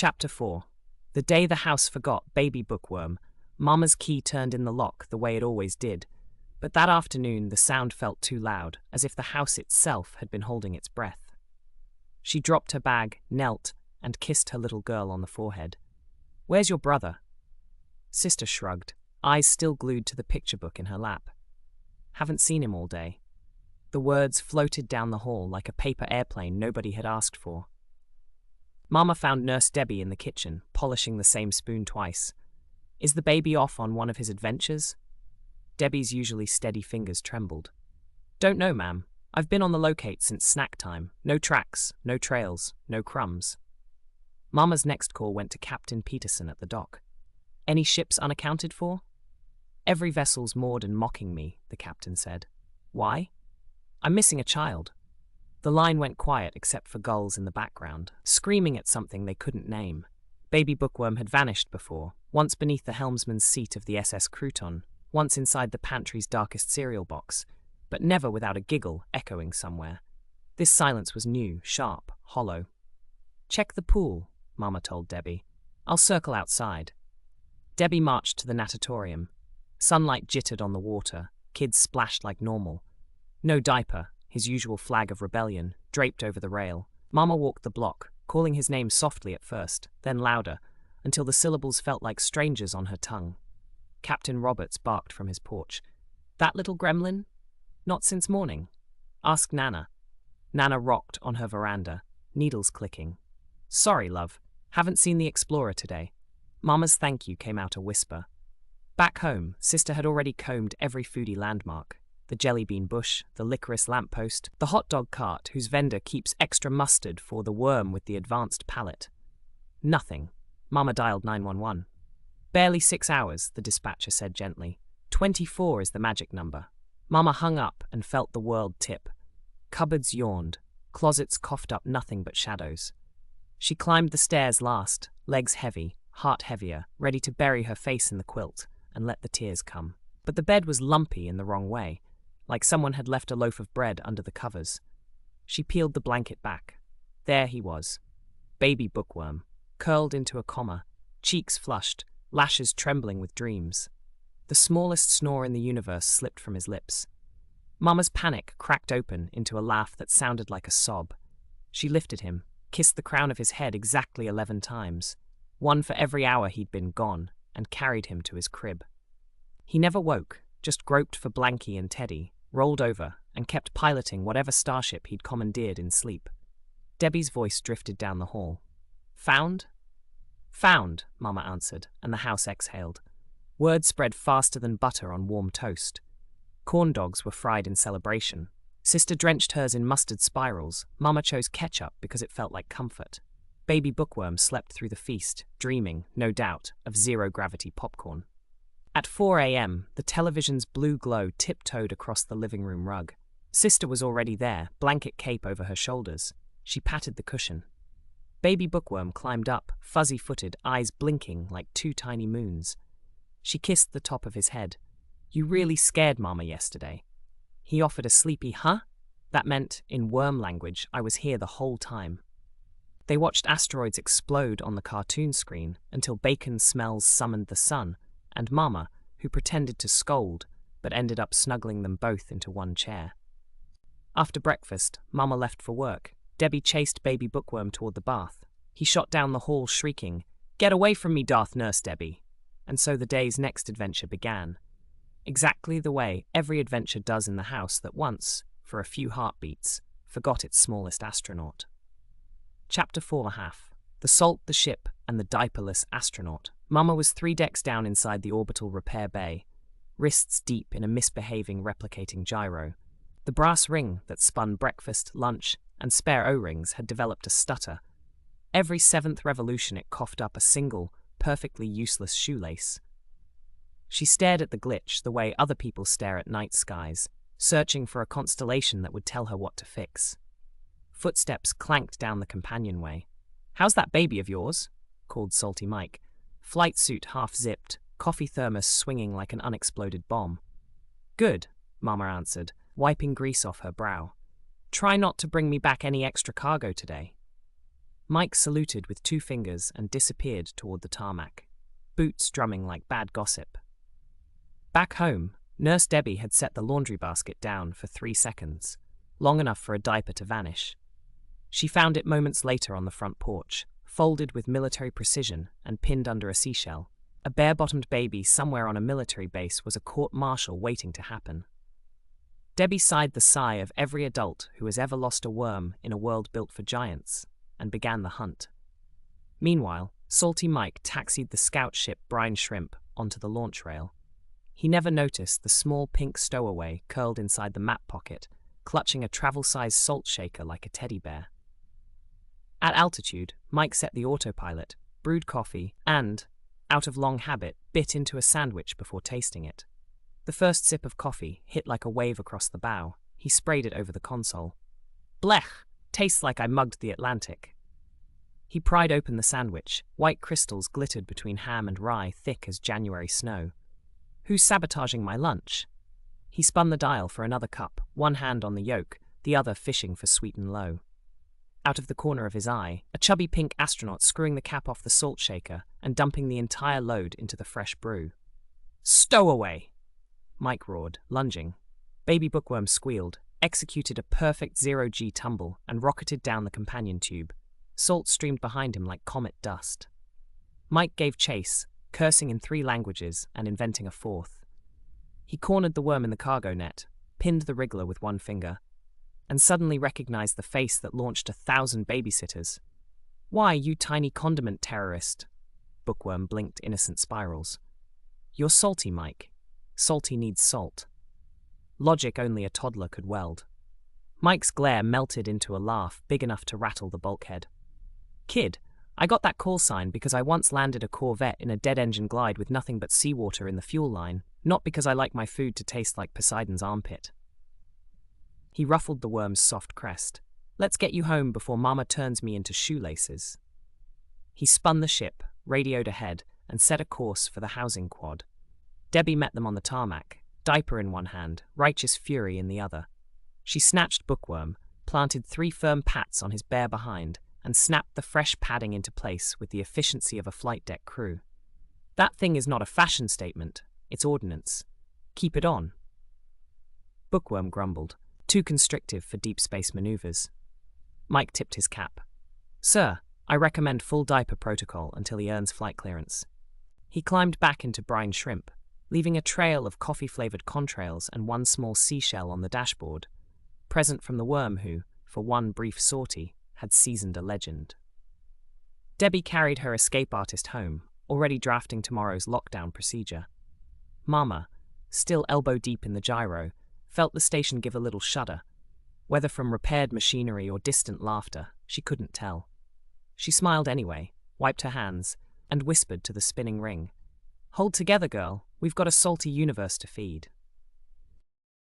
Chapter 4. The day the house forgot baby bookworm, Mama's key turned in the lock the way it always did, but that afternoon the sound felt too loud, as if the house itself had been holding its breath. She dropped her bag, knelt, and kissed her little girl on the forehead. "Where's your brother?" Sister shrugged, eyes still glued to the picture book in her lap. "Haven't seen him all day." The words floated down the hall like a paper airplane nobody had asked for. Mama found Nurse Debbie in the kitchen, polishing the same spoon twice. "Is the baby off on one of his adventures?" Debbie's usually steady fingers trembled. "Don't know, ma'am. I've been on the locate since snack time. No tracks, no trails, no crumbs." Mama's next call went to Captain Peterson at the dock. "Any ships unaccounted for?" "Every vessel's moored and mocking me," the captain said. "Why?" "I'm missing a child." The line went quiet except for gulls in the background, screaming at something they couldn't name. Baby bookworm had vanished before, once beneath the helmsman's seat of the SS Crouton, once inside the pantry's darkest cereal box, but never without a giggle echoing somewhere. This silence was new, sharp, hollow. "Check the pool," Mama told Debbie. "I'll circle outside." Debbie marched to the natatorium. Sunlight jittered on the water, kids splashed like normal. No diaper, his usual flag of rebellion, draped over the rail. Mama walked the block, calling his name softly at first, then louder, until the syllables felt like strangers on her tongue. Captain Roberts barked from his porch. "That little gremlin? Not since morning. Ask Nana." Nana rocked on her veranda, needles clicking. "Sorry, love. Haven't seen the Explorer today." Mama's thank you came out a whisper. Back home, Sister had already combed every foodie landmark. The jelly bean bush, the licorice lamppost, the hot dog cart whose vendor keeps extra mustard for the worm with the advanced palate. Nothing. Mama dialed 911. "Barely 6 hours," the dispatcher said gently. 24 is the magic number. Mama hung up and felt the world tip. Cupboards yawned. Closets coughed up nothing but shadows. She climbed the stairs last, legs heavy, heart heavier, ready to bury her face in the quilt and let the tears come. But the bed was lumpy in the wrong way, like someone had left a loaf of bread under the covers. She peeled the blanket back. There he was. Baby bookworm, curled into a comma, cheeks flushed, lashes trembling with dreams. The smallest snore in the universe slipped from his lips. Mama's panic cracked open into a laugh that sounded like a sob. She lifted him, kissed the crown of his head exactly 11 times, one for every hour he'd been gone, and carried him to his crib. He never woke, just groped for Blanky and Teddy, rolled over, and kept piloting whatever starship he'd commandeered in sleep. Debbie's voice drifted down the hall. "Found?" "Found," Mama answered, and the house exhaled. Word spread faster than butter on warm toast. Corn dogs were fried in celebration. Sister drenched hers in mustard spirals. Mama chose ketchup because it felt like comfort. Baby bookworm slept through the feast, dreaming, no doubt, of zero-gravity popcorn. At 4 a.m., the television's blue glow tiptoed across the living room rug. Sister was already there, blanket cape over her shoulders. She patted the cushion. Baby bookworm climbed up, fuzzy-footed, eyes blinking like 2 tiny moons. She kissed the top of his head. "You really scared Mama yesterday." He offered a sleepy huh? That meant, in worm language, I was here the whole time. They watched asteroids explode on the cartoon screen until bacon smells summoned the sun, and Mama, who pretended to scold, but ended up snuggling them both into one chair. After breakfast, Mama left for work. Debbie chased Baby Bookworm toward the bath. He shot down the hall shrieking, "Get away from me, Darth Nurse Debbie!" And so the day's next adventure began. Exactly the way every adventure does in the house that once, for a few heartbeats, forgot its smallest astronaut. Chapter 4.5. The Salt, the Ship, and the Diaperless Astronaut. Mama was 3 decks down inside the orbital repair bay, wrists deep in a misbehaving replicating gyro. The brass ring that spun breakfast, lunch, and spare O-rings had developed a stutter. Every 7th revolution it coughed up a single, perfectly useless shoelace. She stared at the glitch the way other people stare at night skies, searching for a constellation that would tell her what to fix. Footsteps clanked down the companionway. "How's that baby of yours?" called Salty Mike. Flight suit half-zipped, coffee thermos swinging like an unexploded bomb. "Good," Mama answered, wiping grease off her brow. "Try not to bring me back any extra cargo today." Mike saluted with 2 fingers and disappeared toward the tarmac, boots drumming like bad gossip. Back home, Nurse Debbie had set the laundry basket down for 3 seconds, long enough for a diaper to vanish. She found it moments later on the front porch, folded with military precision and pinned under a seashell. A bare-bottomed baby somewhere on a military base was a court-martial waiting to happen. Debbie sighed the sigh of every adult who has ever lost a worm in a world built for giants, and began the hunt. Meanwhile, Salty Mike taxied the scout ship Brine Shrimp onto the launch rail. He never noticed the small pink stowaway curled inside the map pocket, clutching a travel-sized salt shaker like a teddy bear. At altitude, Mike set the autopilot, brewed coffee, and, out of long habit, bit into a sandwich before tasting it. The first sip of coffee hit like a wave across the bow. He sprayed it over the console. Blech! Tastes like I mugged the Atlantic. He pried open the sandwich. White crystals glittered between ham and rye, thick as January snow. Who's sabotaging my lunch? He spun the dial for another cup, one hand on the yolk, the other fishing for sweet and low. Out of the corner of his eye, a chubby pink astronaut screwing the cap off the salt shaker and dumping the entire load into the fresh brew. Stowaway! Mike roared, lunging. Baby Bookworm squealed, executed a perfect zero-G tumble, and rocketed down the companion tube. Salt streamed behind him like comet dust. Mike gave chase, cursing in 3 languages and inventing a 4th. He cornered the worm in the cargo net, pinned the wriggler with 1 finger, and suddenly recognized the face that launched 1,000 babysitters. Why, you tiny condiment terrorist? Bookworm blinked innocent spirals. You're salty, Mike. Salty needs salt. Logic only a toddler could weld. Mike's glare melted into a laugh big enough to rattle the bulkhead. Kid, I got that call sign because I once landed a Corvette in a dead-engine glide with nothing but seawater in the fuel line, not because I like my food to taste like Poseidon's armpit. He ruffled the worm's soft crest. Let's get you home before Mama turns me into shoelaces. He spun the ship, radioed ahead, and set a course for the housing quad. Debbie met them on the tarmac, diaper in one hand, righteous fury in the other. She snatched Bookworm, planted 3 firm pats on his bare behind, and snapped the fresh padding into place with the efficiency of a flight deck crew. That thing is not a fashion statement, it's ordnance. Keep it on. Bookworm grumbled, too constrictive for deep space maneuvers. Mike tipped his cap. Sir, I recommend full diaper protocol until he earns flight clearance. He climbed back into Brine Shrimp, leaving a trail of coffee-flavored contrails and 1 small seashell on the dashboard, present from the worm who, for 1 brief sortie, had seasoned a legend. Debbie carried her escape artist home, already drafting tomorrow's lockdown procedure. Mama, still elbow-deep in the gyro, felt the station give a little shudder. Whether from repaired machinery or distant laughter, she couldn't tell. She smiled anyway, wiped her hands, and whispered to the spinning ring, Hold together, girl, we've got a salty universe to feed.